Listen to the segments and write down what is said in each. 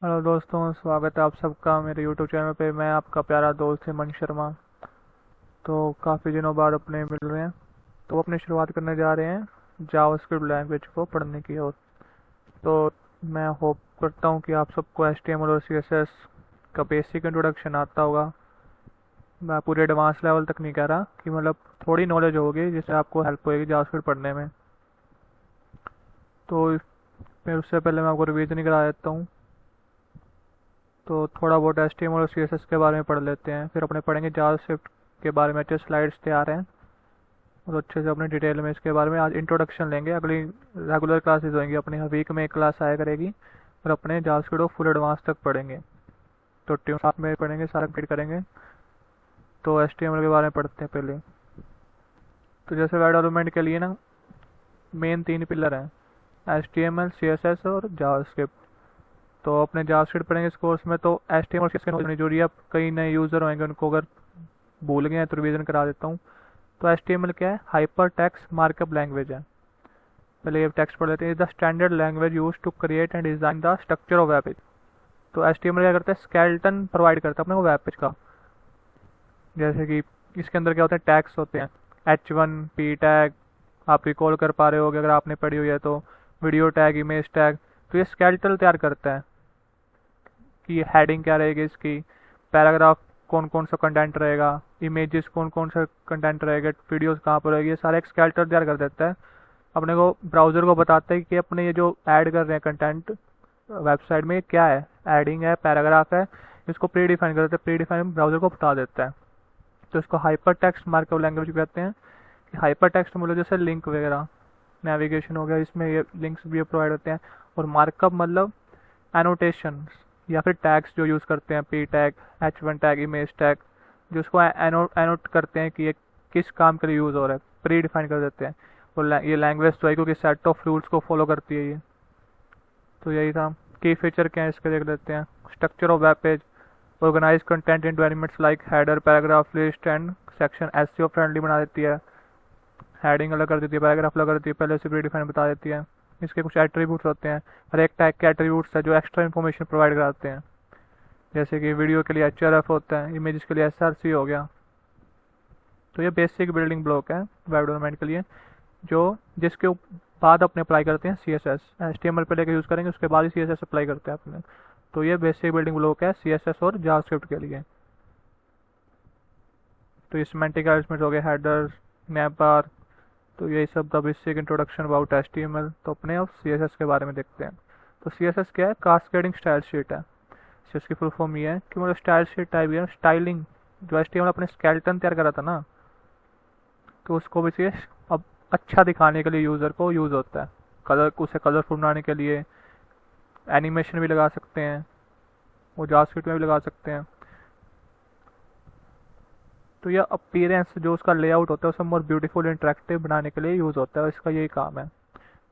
Hello दोस्तों, स्वागत है आप सबका मेरे यूट्यूब चैनल पे। मैं आपका प्यारा दोस्त हेमंत शर्मा। तो काफ़ी दिनों बाद अपने मिल रहे हैं। तो अपनी शुरुआत करने जा रहे हैं जावास्क्रिप्ट लैंग्वेज को पढ़ने की ओर। तो मैं होप करता हूँ कि आप सबको HTML और CSS का बेसिक इंट्रोडक्शन आता होगा। मैं पूरे एडवांस लेवल तक नहीं कह रहा, कि मतलब थोड़ी नॉलेज होगी जिससे आपको हेल्प होगी जावास्क्रिप्ट पढ़ने में। तो फिर उससे पहले मैं आपको रिवीजन ही करा देता हूँ। तो थोड़ा बहुत HTML और CSS के बारे में पढ़ लेते हैं, फिर अपने पढ़ेंगे जावास्क्रिप्ट के बारे में। अच्छे स्लाइड्स तैयार हैं और अच्छे से अपने डिटेल में इसके बारे में आज इंट्रोडक्शन लेंगे। अगली रेगुलर क्लासेस होंगी अपनी, हर वीक में एक क्लास आया करेगी और अपने जावास्क्रिप्ट को फुल एडवांस तक पढ़ेंगे। तो ट्यून साथ में पढ़ेंगे, सारा कंप्लीट करेंगे। तो HTML के बारे में पढ़ते हैं पहले। तो जैसे वेब डेवलपमेंट के लिए ना मेन 3 पिलर हैं, HTML, CSS और जावास्क्रिप्ट। तो अपने जावास्क्रिप्ट पढ़ेंगे इस कोर्स में। तो HTML CSS की नॉलेज होनी जरूरी है। अब कई नए यूज़र होंगे, उनको अगर भूल गए हैं तो रिवीजन करा देता हूँ। तो HTML क्या है? हाइपर टेक्स्ट मार्कअप लैंग्वेज है। पहले ये टेक्स्ट पढ़ लेते हैं। The standard language use to create and design the structure of web page. तो HTML क्या करता है? स्केलेटन प्रोवाइड करता है अपने को वेब पेज का। जैसे कि इसके अंदर क्या होता है? टैग्स होते हैं, H1 P टैग। आप रिकॉल कर पा रहे होगे अगर आपने पढ़ी हुई है तो। Video tag, image tag. तो ये स्केलेटल तैयार करता है कि हेडिंग क्या रहेगी इसकी, पैराग्राफ कौन कौन सा कंटेंट रहेगा, इमेजेस कौन कौन सा कंटेंट रहेगा, वीडियोस कहाँ पर रहेगी। ये सारा एक स्केलेटन तैयार कर देता है। अपने को ब्राउज़र को बताता है कि अपने ये जो ऐड कर रहे हैं कंटेंट वेबसाइट में, ये क्या है, एडिंग है, पैराग्राफ है। इसको प्री डिफाइन कर देते हैं, प्री डिफाइन ब्राउज़र को बता देता है। तो इसको हाइपर टेक्स्ट मार्कअप लैंग्वेज कहते हैं। कि हाइपर टेक्स्ट मतलब जैसे लिंक वगैरह, नेविगेशन हो गया, इसमें ये लिंक्स भी प्रोवाइड होते हैं। और मार्कअप मतलब एनोटेशन या फिर टैग्स जो यूज़ करते हैं, P tag, H1 tag, image tag, जो उसको एनोट करते हैं कि ये किस काम के लिए यूज़ हो रहा है, प्री डिफाइन कर देते हैं। और ये लैंग्वेज तो है क्योंकि सेट ऑफ रूल्स को फॉलो करती है ये। तो यही था। की फीचर क्या है इसके देख लेते हैं। Structure of web page, organize content in elements like header, paragraph, list and section. SEO friendly बना देती है। हेडिंग अलग कर देती है, पैराग्राफ अलग कर देती है, पहले से प्री डिफाइन बता देती है। इसके कुछ एट्रीब्यूट्स होते हैं, हर एक टैग के एट्रीब्यूट्स है जो एक्स्ट्रा इन्फॉर्मेशन प्रोवाइड कराते हैं। जैसे कि वीडियो के लिए HRF होता है, इमेजेस के लिए SRC हो गया। तो ये बेसिक बिल्डिंग ब्लॉक है वेब डेवलपमेंट के लिए, जो जिसके बाद अपने अप्लाई करते हैं CSS। HTML पे लेकर यूज़ करेंगे, उसके बाद ही CSS अप्लाई करते हैं अपने। तो ये बेसिक बिल्डिंग ब्लॉक है CSS और जावास्क्रिप्ट के लिए। तो ये सिमेंटिक एलिमेंट्स हो गए, हेडर, नैप बार। तो यही सब the basic introduction about HTML। तो अपने अब CSS के बारे में देखते हैं। तो CSS क्या है? कास्केडिंग स्टाइल शीट है। CSS की फुल फॉर्म ये है कि मतलब स्टाइल शीट टाइप है, स्टाइलिंग। जो HTML अपने स्केलेटन तैयार करा था ना, तो उसको भी CS अब अच्छा दिखाने के लिए यूज़र को यूज़ होता है। कलर, उसे कलरफुल बनाने के लिए एनिमेशन भी लगा सकते हैं, वो जावास्क्रिप्ट में भी लगा सकते हैं। तो यह अपीयरेंस, जो उसका लेआउट होता है, उसे मोर ब्यूटीफुल इंटरेक्टिव बनाने के लिए यूज़ होता है। इसका यही काम है।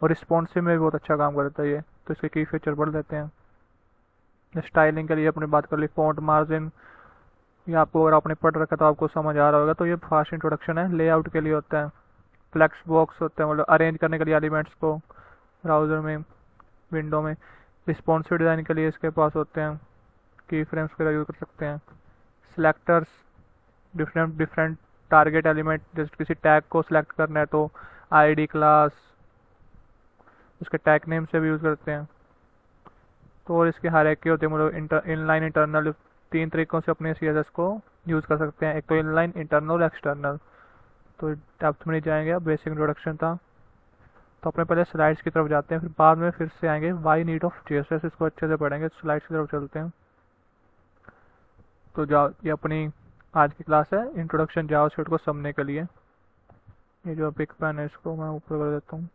और रिस्पॉन्सिव में भी बहुत अच्छा काम करता है ये। तो इसके की फीचर बढ़ देते हैं। स्टाइलिंग के लिए अपने बात कर ली, फॉन्ट मार्जिन। ये आपको, अगर आपने पढ़ रखा तो आपको समझ आ रहा होगा। तो ये फास्ट इंट्रोडक्शन है। लेआउट के लिए होता है, फ्लेक्स बॉक्स होते हैं, मतलब अरेंज करने के लिए एलिमेंट्स को ब्राउज़र में, विंडो में। रिस्पॉन्सिव डिज़ाइन के लिए इसके पास होते हैं, की फ्रेम्स वगैरह यूज़ कर सकते हैं। Selectors, different different target element, जैसे किसी टैग को सिलेक्ट करना है तो ID, क्लास, उसके टैग नेम से भी यूज़ करते हैं। तो और इसके हायरार्की होती है, मतलब इनलाइन, इंटरनल। 3 तरीकों से अपने CSS को यूज़ कर सकते हैं। एक तो इनलाइन, इंटरनल, एक्सटर्नल। तो डेप्थ में नहीं जाएंगे, अब बेसिक इंट्रोडक्शन था। तो अपने पहले स्लाइड्स की तरफ जाते हैं, फिर बाद में फिर से आएंगे वाई नीड ऑफ CSS। इसको अच्छे से पढ़ेंगे। स्लाइड्स की तरफ चलते हैं। तो जा ये अपनी आज की क्लास है, इंट्रोडक्शन जावास्क्रिप्ट को समझने के लिए। ये जो बिग पेन है इसको मैं ऊपर कर देता हूँ।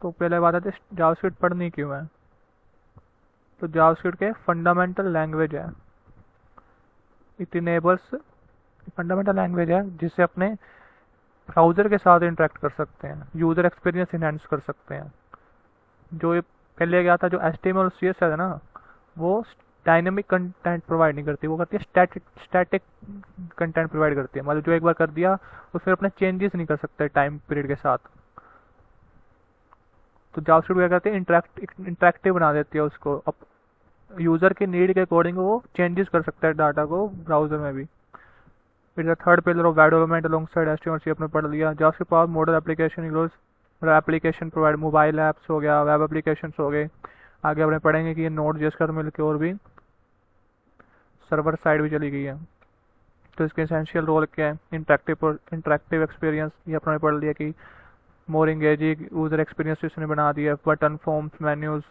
तो पहले बात आती है जावास्क्रिप्ट पढ़नी क्यों है। तो जावास्क्रिप्ट के फंडामेंटल लैंग्वेज है। इट इनेबल्स, फंडामेंटल लैंग्वेज है जिससे अपने ब्राउज़र के साथ इंटरेक्ट कर सकते हैं, यूज़र एक्सपीरियंस इनहेंस कर सकते हैं। जो ये पहले गया था, जो HTML और CSS है ना, वो डायनेमिक कंटेंट प्रोवाइड नहीं करती, वो करती है स्टैटिक स्टैटिक कंटेंट प्रोवाइड करती है। मतलब जो एक बार कर दिया, वो फिर अपने चेंजेस नहीं कर सकते टाइम पीरियड के साथ। तो जावास्क्रिप्ट क्या करते हैं, इंटरेक्टिव बना देती है उसको। अब यूज़र की नीड के अकॉर्डिंग वो चेंजेस कर सकता है डाटा को ब्राउज़र में भी। It's a third pillar of web development alongside HTML अपने पढ़ लिया। JavaScript power model application includes application provide mobile apps हो गया, वेब एप्लीकेशन हो गए। आगे अपने पढ़ेंगे कि ये नोड जेएस कर मिलकर और भी सर्वर साइड भी चली गई है। तो इसके एसेंशियल रोल क्या है, इंटरेक्टिव एक्सपीरियंस, ये अपने पढ़ लिया कि मोर एंगेजिंग यूजर एक्सपीरियंस इसने बना दिया। Button forms menus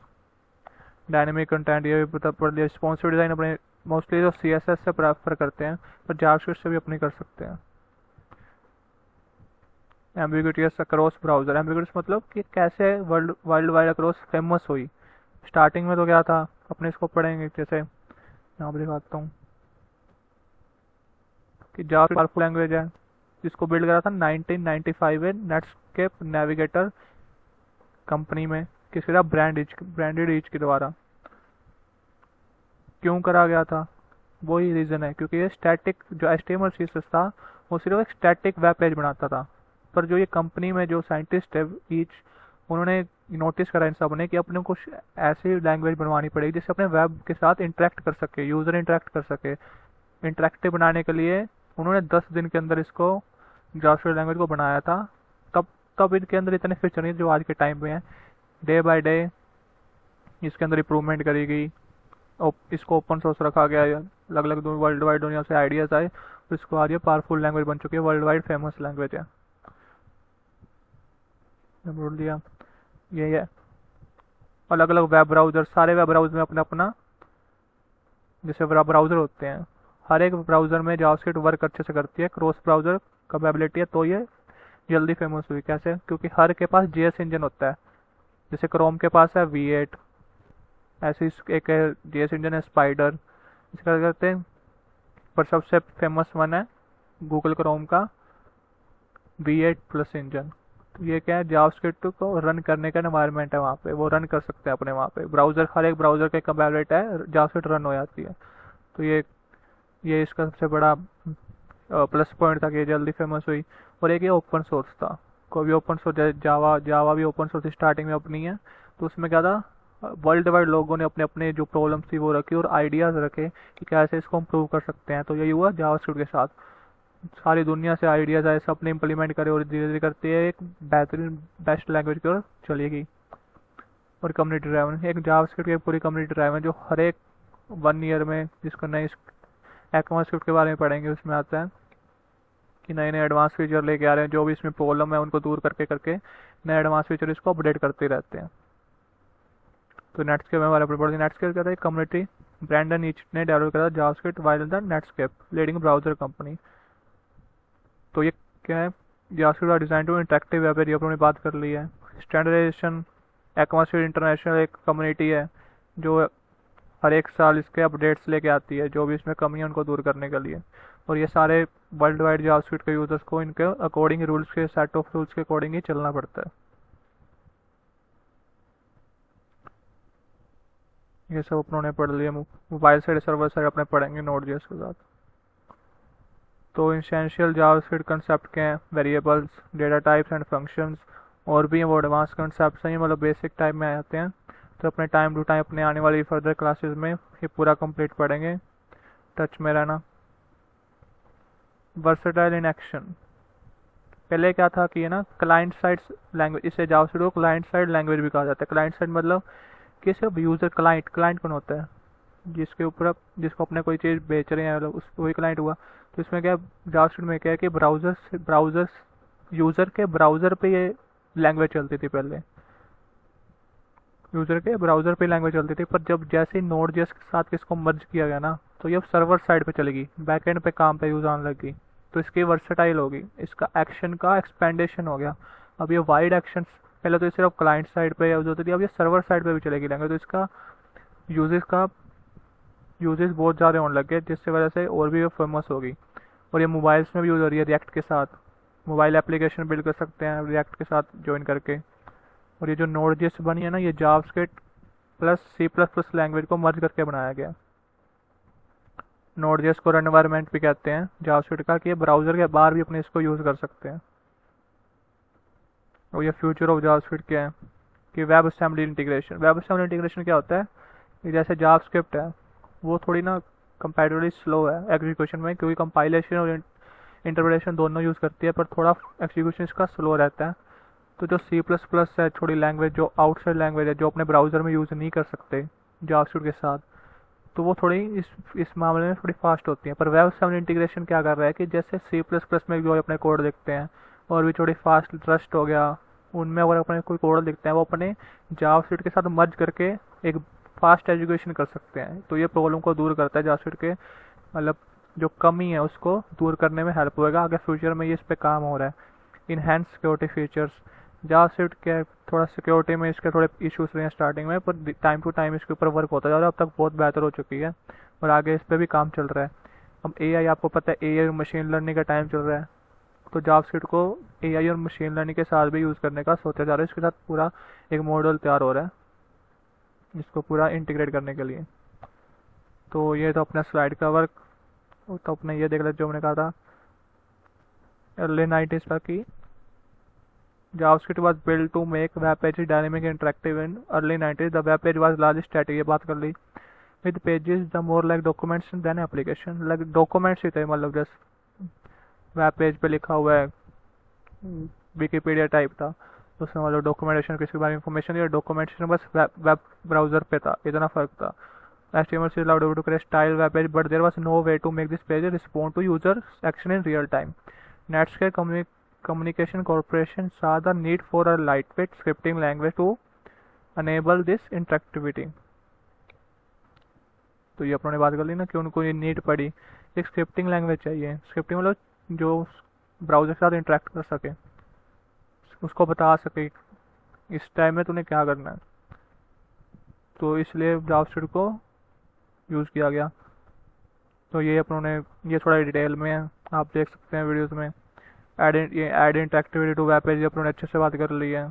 dynamic content, ये भी पढ़ लिया। रिस्पॉन्सिव डिज़ाइन अपने मोस्टली जो सीएसएस से प्रेफर करते हैं, पर जावास्क्रिप्ट से भी अपनी कर सकते हैं। एम्बिग्यूटियस अक्रॉस ब्राउजर, एम्बिग्यूटियस मतलब कि कैसे वर्ल्ड वाइड अक्रॉस फेमस हुई। स्टार्टिंग में तो क्या था, अपने इसको पढ़ेंगे। जैसे यहाँ पर दिखाता हूँ कि जावा पावरफुल लैंग्वेज है, जिसको बिल्ड करा था 1995 में नेटस्केप नेविगेटर कंपनी में, किसी तरह ब्रांडेड ईच के द्वारा। क्यों करा गया था, वही रीज़न है क्योंकि ये स्टैटिक जो HTML CSS था वो सिर्फ एक स्टैटिक वेब पेज बनाता था। पर जो ये कंपनी में जो साइंटिस्ट है ईच, उन्होंने नोटिस करा इन सब ने कि अपने कुछ ऐसी लैंग्वेज बनवानी पड़ेगी जिससे अपने वेब के साथ इंटरेक्ट कर सके, यूज़र इंटरेक्ट कर सके। इंटरेक्टिव बनाने के लिए उन्होंने 10 दिन के अंदर इसको जावास्क्रिप्ट लैंग्वेज को बनाया था। तब इनके अंदर इतने फीचर नहीं जो आज के टाइम में है। डे बाय डे इसके अंदर इंप्रूवमेंट करी गई, इसको ओपन सोर्स रखा गया, अलग अलग वर्ल्ड वाइड दुनिया से आइडियाज़ आए, तो इसको आज ये पावरफुल लैंग्वेज बन चुकी है, वर्ल्ड वाइड फेमस लैंग्वेज है। बोल दिया ये है। अलग अलग वेब ब्राउज़र, सारे वेब ब्राउज़र में अपना अपना जैसे ब्राउज़र होते हैं, हर एक ब्राउज़र में जावास्क्रिप्ट वर्क अच्छे से करती है, क्रॉस ब्राउज़र कैपेबिलिटी है, तो ये जल्दी फेमस हुई। कैसे, क्योंकि हर के पास जेएस इंजन होता है। जैसे क्रोम के पास है V8, ऐसे एक जेएस इंजन है स्पाइडर, इसका करते हैं। पर सबसे फेमस वन है गूगल क्रोम का V8 प्लस इंजन। तो ये क्या है, जावास्क्रिप्ट को रन करने का एनवायरनमेंट है वहाँ पे, वो रन कर सकते हैं अपने वहाँ पे। ब्राउज़र, हर एक ब्राउज़र के कंपैटिबिलिटी है, जावास्क्रिप्ट रन हो जाती है। तो ये इसका सबसे बड़ा प्लस पॉइंट था कि ये जल्दी फेमस हुई। और एक ये ओपन सोर्स था, कोई भी ओपन सोर्स, जावा भी ओपन सोर्स स्टार्टिंग में अपनी है। तो उसमें क्या था, वर्ल्ड वाइड लोगों ने अपने अपने जो प्रॉब्लम्स थी वो रखी और आइडियाज़ रखे कि कैसे इसको इम्प्रूव कर सकते हैं। तो यही हुआ जावास्क्रिप्ट के साथ, सारी दुनिया से आइडियाज़ आए, सबने इम्प्लीमेंट करे और धीरे धीरे करते एक बेहतरीन बेस्ट लैंग्वेज की ओर चलेगी। और कम्युनिटी ड्राइवन, एक जावास्क्रिप्ट की पूरी कम्युनिटी ड्राइवन जो हर एक 1 ईयर में, जिसको नई ECMAScript के बारे में पढ़ेंगे उसमें आता है कि नए नए एडवांस फीचर लेके आ रहे हैं, जो भी इसमें प्रॉब्लम है उनको दूर करके करके नए एडवांस फीचर इसको अपडेट करते रहते हैं। तो नेटस्केप में हमारे पढ़ते, नेटस्केप क्या था, एक कम्युनिटी ब्रैंडन ईच ने डेवलप करा JavaScript while the Netscape leading browser company. तो ये क्या है, JavaScript design to interactive web page, अपने बात कर ली है। स्टैंडर्डाइजेशन, ECMAScript इंटरनेशनल एक कम्युनिटी है जो हर एक साल इसके अपडेट्स लेके आती है, जो भी इसमें कमी है उनको दूर करने के लिए। और ये सारे वर्ल्ड वाइड जावास्क्रिप्ट के यूजर्स को इनके अकॉर्डिंग रूल्स के सेट ऑफ रूल्स के अकॉर्डिंग ही चलना पड़ता है। ये सब अपनों पढ़ लिया। मोबाइल साइड सर्वर साइड अपने पढ़ेंगे नोड.js के साथ। तो इसेंशियल जावास्क्रिप्ट कंसेप्ट के हैं, variables, data types and functions, और भी वो एडवांस कंसेप्ट हैं, मतलब बेसिक टाइप में आते हैं। तो अपने टाइम टू टाइम अपने आने वाली फर्दर क्लासेस में ये पूरा कंप्लीट पढ़ेंगे, टच में रहना। वर्सेटाइल इन एक्शन, पहले क्या था कि ना क्लाइंट साइड लैंग्वेज, इसे जावास्क्रिप्ट को क्लाइंट साइड लैंग्वेज भी कहा जाता है। क्लाइंट साइड मतलब कि सिर्फ यूजर, क्लाइंट कौन होता है, जिसको अपने कोई चीज़ बेच रहे हैं, उस वही क्लाइंट हुआ। तो इसमें क्या जावास्क्रिप्ट में क्या है कि ब्राउजर्स यूज़र के ब्राउज़र पे ये लैंग्वेज चलती थी पहले, यूज़र के ब्राउज़र पे लैंग्वेज चलती थी। पर जब जैसे ही नोड.js के साथ इसको मर्ज किया गया ना, तो ये सर्वर साइड पे चलेगी, बैकएंड पे काम पे यूज आने लगी। तो इसकी वर्सेटाइल होगी, इसका एक्शन का एक्सपेंडेशन हो गया। अब ये वाइड एक्शन, पहले तो ये सिर्फ क्लाइंट साइड पे यूज होती थी, अब ये सर्वर साइड पे भी चलेगी लैंग्वेज। तो इसका यूजेस बहुत ज़्यादा होने लग गए, जिसकी वजह से और भी फेमस होगी। और ये मोबाइल्स में भी यूज़ हो रही है, रिएक्ट के साथ मोबाइल एप्लीकेशन बिल्ड कर सकते हैं रिएक्ट के साथ ज्वाइन करके। और ये जो नोड.js बनी है ना, ये जावास्क्रिप्ट प्लस C++ लैंग्वेज को मर्ज करके बनाया गया। नोड.js को रन एनवायरनमेंट भी कहते हैं जावास्क्रिप्ट का, कि ये ब्राउज़र के बाहर भी अपने इसको यूज़ कर सकते हैं। और ये फ्यूचर ऑफ जावास्क्रिप्ट क्या है कि वेब असेंबली इंटीग्रेशन क्या होता है कि जैसे जावास्क्रिप्ट है वो थोड़ी ना कंपैरेटिवली स्लो है एग्जीक्यूशन में, क्योंकि कंपाइलेशन और इंटरप्रिटेशन दोनों यूज़ करती है, पर थोड़ा एग्जीक्यूशन इसका स्लो रहता है। तो जो C++ है थोड़ी लैंग्वेज, जो आउटसाइड लैंग्वेज है, जो अपने ब्राउज़र में यूज़ नहीं कर सकते जावास्क्रिप्ट के साथ, तो वो थोड़ी इस मामले में थोड़ी फास्ट होती है। पर वेब असेंबली इंटीग्रेशन क्या कर रहा है कि जैसे C++ में जो अपने कोड लिखते हैं और भी थोड़ी फास्ट रस्ट हो गया, उनमें अगर अपने कोई कोड लिखते हैं वो अपने जावास्क्रिप्ट के साथ मर्ज करके एक फास्ट एजुकेशन कर सकते हैं। तो ये प्रॉब्लम को दूर करता है जावास्क्रिप्ट के, मतलब जो कमी है उसको दूर करने में हेल्प होएगा। आगे फ्यूचर में ये इस पर काम हो रहा है। इनहेंस सिक्योरिटी फीचर्स, जावास्क्रिप्ट के थोड़ा सिक्योरिटी में इसके थोड़े इश्यूज रहे हैं स्टार्टिंग में, पर टाइम टू टाइम इसके ऊपर वर्क होता जा रहा है। अब तक बहुत बेहतर हो चुकी है और आगे इस पर भी काम चल रहा है। अब एआई, आपको पता है एआई और मशीन लर्निंग का टाइम चल रहा है, तो जावास्क्रिप्ट को एआई और मशीन लर्निंग के साथ भी यूज़ करने का सोचा जा रहा है। इसके साथ पूरा एक मॉडल तैयार हो रहा है इसको पूरा इंटीग्रेट करने के लिए। तो ये तो अपना स्लाइड का वर्क। तो अपने ये देख लेते जो मैंने कहा था अर्ली 90s का कि JavaScript was built to make web pages dynamic and interactive in early 90s. The web page was largely static, ये बात कर ली। With pages the more like documents than application, like documents ही थे, मतलब जैसे web page पे लिखा हुआ है विकीपीडिया टाइप था, उसमें मतलब डॉक्यूमेंटेशन किसी के बारे में इंफॉर्मेशन या डॉक्यूमेंटेशन बस वेब ब्राउजर पे था, इतना फर्क था। HTML is allowed to create style web page, but there was no way to make this page respond to user action in real time. Netscape Communication Corporation saw the need for a lightweight scripting language to enable this interactivity. तो ये अपनों ने बात कर ली ना कि उनको ये नीड पड़ी, एक स्क्रिप्टिंग लैंग्वेज चाहिए। स्क्रिप्टिंग मतलब जो ब्राउजर के साथ इंटरेक्ट कर सके, उसको बता सके इस टाइम में तूने क्या करना है। तो इसलिए जावास्क्रिप्ट को यूज़ किया गया। तो ये अपनों ने ये थोड़ा डिटेल में है, आप देख सकते हैं वीडियोस में। Add interactivity to web page अपनों ने अच्छे से बात कर ली है।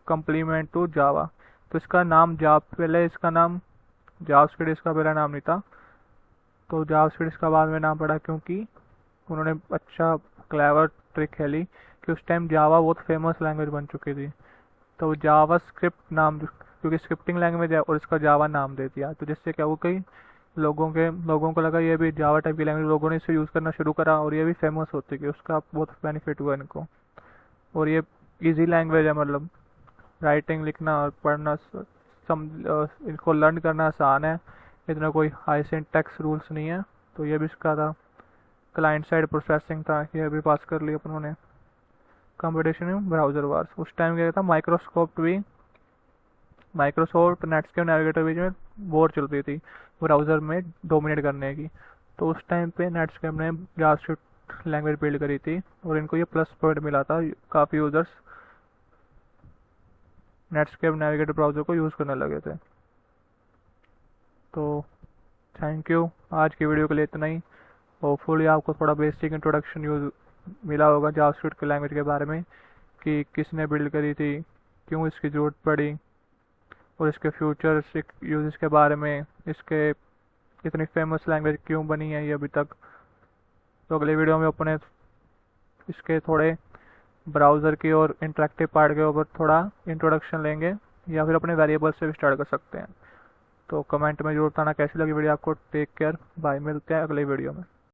कंप्लीमेंट टू जावा, तो इसका नाम पहले इसका नाम जावास्क्रिप्ट इसका पहला नाम नहीं था, तो जावास्क्रिप्ट इसका बाद में नाम पड़ा क्योंकि उन्होंने अच्छा क्लेवर ट्रिक खेली कि उस टाइम जावा बहुत फेमस लैंग्वेज बन चुकी थी, तो जावास्क्रिप्ट नाम क्योंकि स्क्रिप्टिंग लैंग्वेज है और इसका जावा नाम दे दिया। तो जिससे क्या हुआ, कई लोगों को लगा ये भी जावा टाइप की लैंग्वेज, लोगों ने इसे यूज़ करना शुरू करा और ये भी फेमस होती गई, उसका बहुत बेनिफिट हुआ इनको। और ये इजी लैंग्वेज है, मतलब राइटिंग लिखना और पढ़ना इनको लर्न करना आसान है, इतना कोई हाई सिंटैक्स रूल्स नहीं है। तो ये भी इसका था। क्लाइंट साइड प्रोसेसिंग था, ये भी पास कर लिया अपनों ने। कंपटीशन इन ब्राउजर वार्स, उस टाइम क्या था, माइक्रोसॉफ्ट नेटस्केप नेविगेटर बीच में वॉर चल रही थी ब्राउज़र में डोमिनेट करने की। तो उस टाइम पे नेटस्केप ने जावास्क्रिप्ट लैंग्वेज बिल्ड करी थी और इनको ये प्लस पॉइंट मिला था, काफ़ी यूज़र्स नेटस्केप नेविगेटर ब्राउज़र को यूज़ करने लगे थे। तो थैंक यू, आज की वीडियो के लिए इतना ही। होपफुली आपको थोड़ा बेसिक इंट्रोडक्शन यूज मिला होगा जावास्क्रिप्ट के लैंग्वेज के बारे में, कि किसने बिल्ड करी थी, क्यों इसकी ज़रूरत पड़ी और इसके फ्यूचर्स यूजेस के बारे में, इसके इतनी फेमस लैंग्वेज क्यों बनी है ये अभी तक। तो अगले वीडियो में अपने इसके थोड़े ब्राउज़र की और इंटरेक्टिव पार्ट के ऊपर थोड़ा इंट्रोडक्शन लेंगे, या फिर अपने वेरिएबल से भी स्टार्ट कर सकते हैं। तो कमेंट में जरूर बताना कैसी लगी वीडियो आपको। टेक केयर, बाय, मिलते हैं अगले वीडियो में।